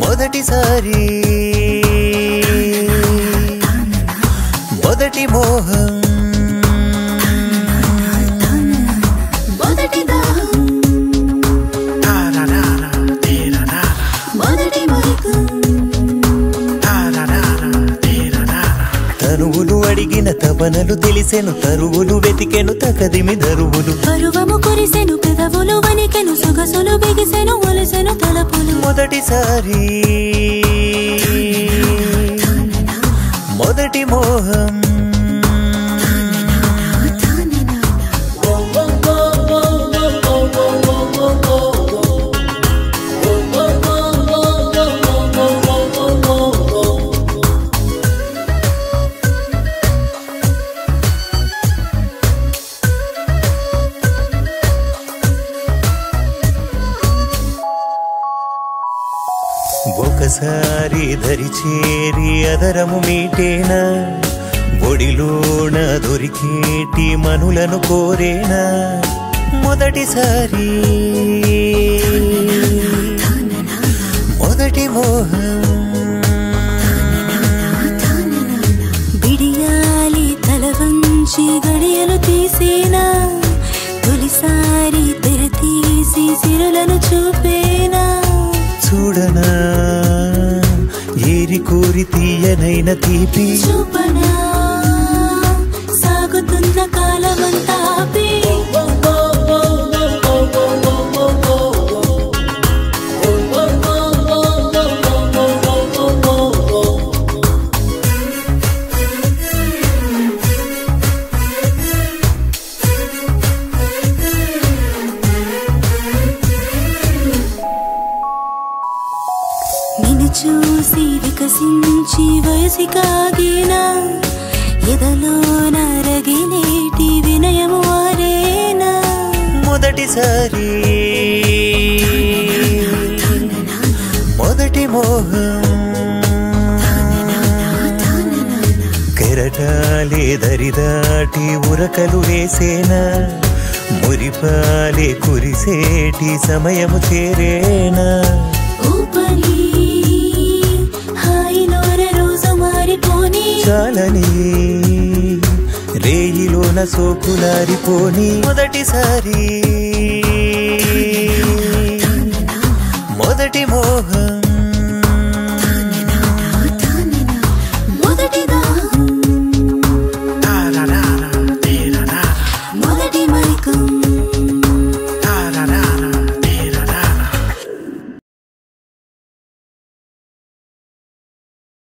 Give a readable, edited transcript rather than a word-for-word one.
మొదటిసారి మొదటి మోహం మొదటి దాహం మొదటి మైకం తనువులు అడిగిన తపనలు తెలిసెను తరువులు వెతికెను తకదిమి దరువులు పరువము కురిసెను పెదవులు వణికెను సొగసులు బిగిసెను ఒలిసెను తలపులు మొదటిసారి మొదటి మోహం ఒకసారి దరి చేరి అదరము మీటేనా ఒడిలోన దొరికేటి మనులను కోరేనా మొదటిసారి మొదటి మోహం బిడియాలి తల వంచి గడియలు తీసేనా తొలిసారి తెర తీసి సిరులను చూపేనా చూడనా ఏరి కోరి తీయనైన తీపి చూపనా సాగుతున్న కాలమంతా నిన్ను చూసి వికసించి వయసి కాగినా ఎదలో నరగిలేటి వినయము వారేనా మొదటిసారి మొదటి మోహం కెరటాలే దరిదాటి ఉరకలు వేసేనా మురిపాలే కురిసేటి సమయము చేరేనా చాలని రేయిలోన సోకులారిపోని మొదటిసారి మొదటి మోహం